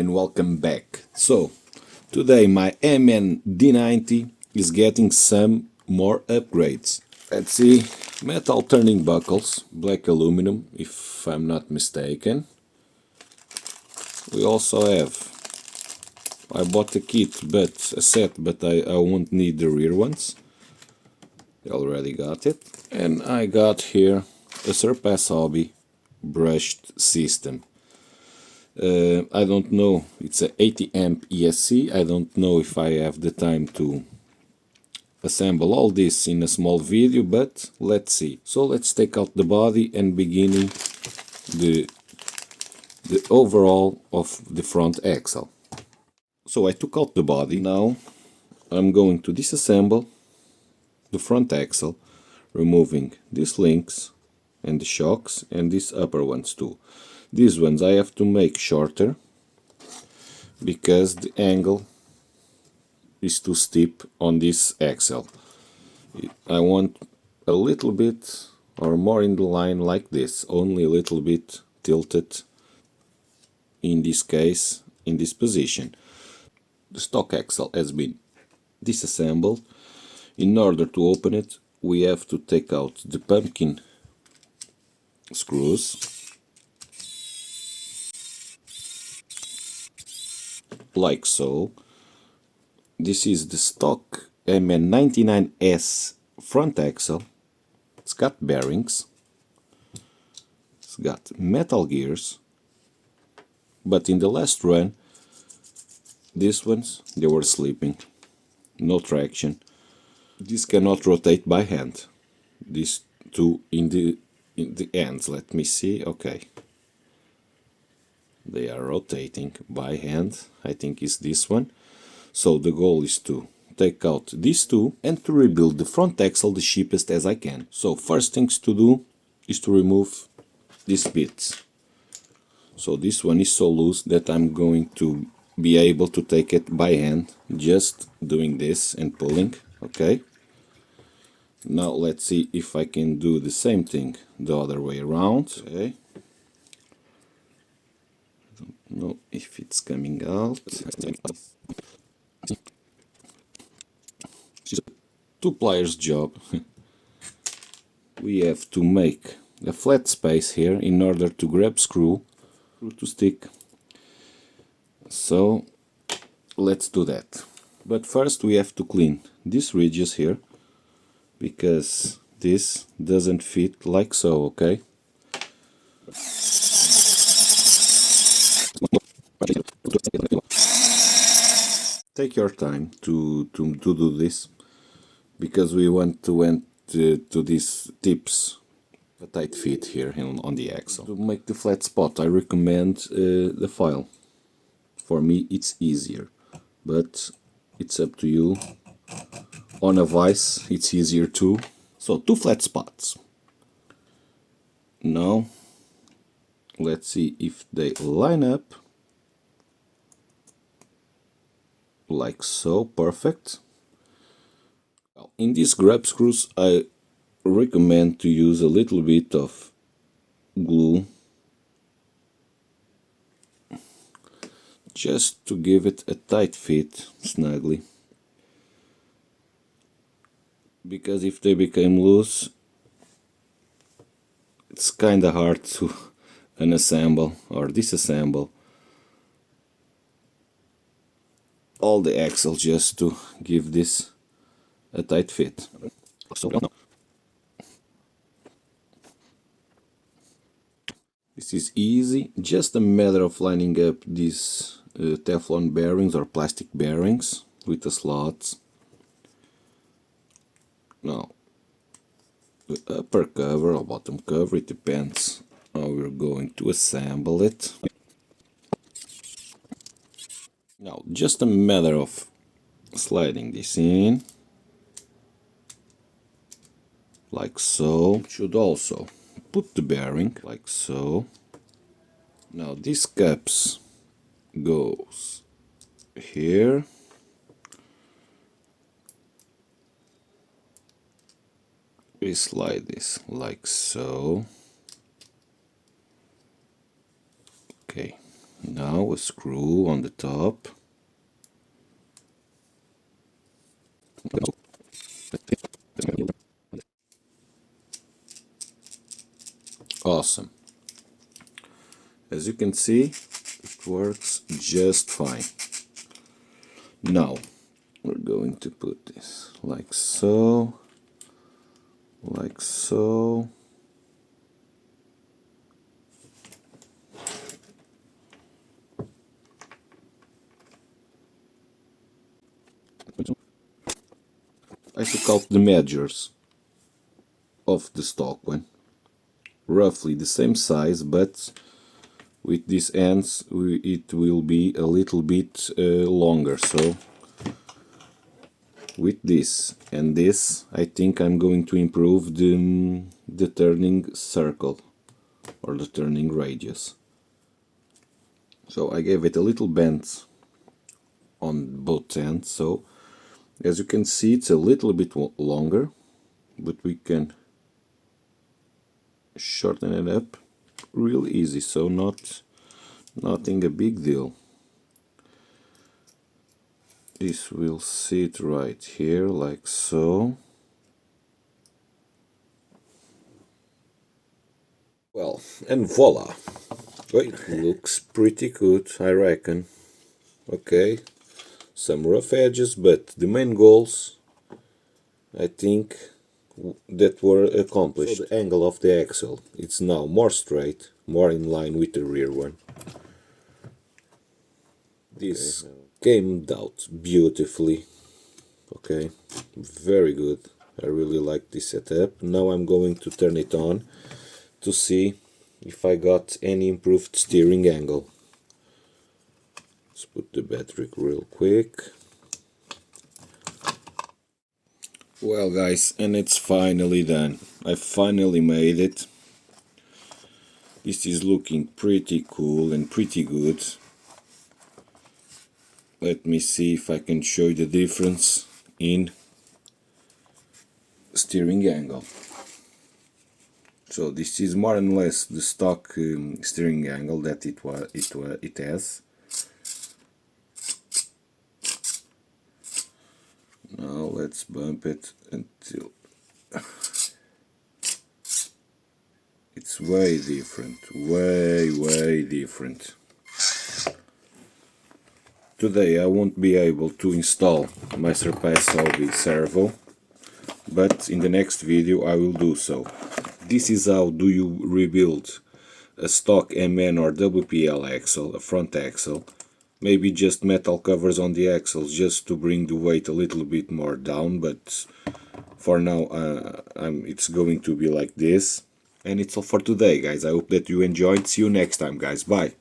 and welcome back. So, today my MN90 is getting some more upgrades. Let's see, metal turning buckles, black aluminum if I'm not mistaken. We also have, I bought a kit, a set, but I won't need the rear ones. I already got it. And I got here a Surpass Hobby brushed system. I don't know, it's a 80 amp ESC. I don't know if I have the time to assemble all this in a small video, but let's see. So let's take out the body and beginning the overall of the front axle. So I took out the body. Now I'm going to disassemble the front axle, removing these links and the shocks and these upper ones too. These ones I have to make shorter because the angle is too steep on this axle. I want a little bit or more in the line like this, only a little bit tilted in this case, in this position. The stock axle has been disassembled. In order to open it, we have to take out the pumpkin screws, like so. This is the stock MN99S front axle. It's got bearings, it's got metal gears, but in the last run these ones, they were sleeping, no traction. This cannot rotate by hand. These two in the ends, let me see, okay. They are rotating by hand, I think it's this one. So the goal is to take out these two and to rebuild the front axle the cheapest as I can. So first things to do is to remove these bits. So this one is so loose that I'm going to be able to take it by hand, just doing this and pulling, okay. Now let's see if I can do the same thing the other way around, okay. Don't know if it's coming out. It's a two pliers job. We have to make a flat space here in order to grab screw to stick. So let's do that. But first we have to clean these ridges here, because this doesn't fit like so, okay? Take your time to do this, because we want to end to these tips a tight fit here on the axle. To make the flat spot I recommend the file. For me it's easier, but it's up to you. On a vise it's easier too. So two flat spots. Now let's see if they line up. Like so, perfect. Well, in these grab screws I recommend to use a little bit of glue, just to give it a tight fit snugly, because if they become loose it's kinda hard to unassemble or disassemble all the axle just to give this a tight fit. So this is easy, just a matter of lining up these Teflon bearings or plastic bearings with the slots. Now the upper cover or bottom cover, it depends how we're going to assemble it. Now just a matter of sliding this in, like so. Should also put the bearing, like so. Now these caps goes here. We slide this like so. Okay, Now a screw on the top. Awesome. As you can see, it works just fine. Now we're going to put this like so, like so. I took out the measures of the stock one. Roughly the same size, but with these ends it will be a little bit longer. So with this and this, I think I'm going to improve the turning circle or the turning radius. So I gave it a little bend on both ends, so as you can see it's a little bit longer, but we can shorten it up real easy, so nothing a big deal. This will sit right here like so. Well, and voila, it looks pretty good, I reckon. Okay, some rough edges, but the main goals, I think, that were accomplished. So the angle of the axle, it's now more straight, more in line with the rear one. This came out beautifully. Okay, very good. I really like this setup. Now I'm going to turn it on to see if I got any improved steering angle. Let's put the battery real quick. Well guys, and it's finally done. I finally made it. This is looking pretty cool and pretty good. Let me see if I can show you the difference in steering angle. So this is more or less the stock steering angle that it has. Now let's bump it until it's way different, way different. Today I won't be able to install my Surpass Hobby servo, but in the next video I will do so. This is how do you rebuild a stock MN or WPL axle, a front axle. Maybe just metal covers on the axles just to bring the weight a little bit more down, but for now it's going to be like this. And it's all for today, guys. I hope that you enjoyed. See you next time, guys. Bye.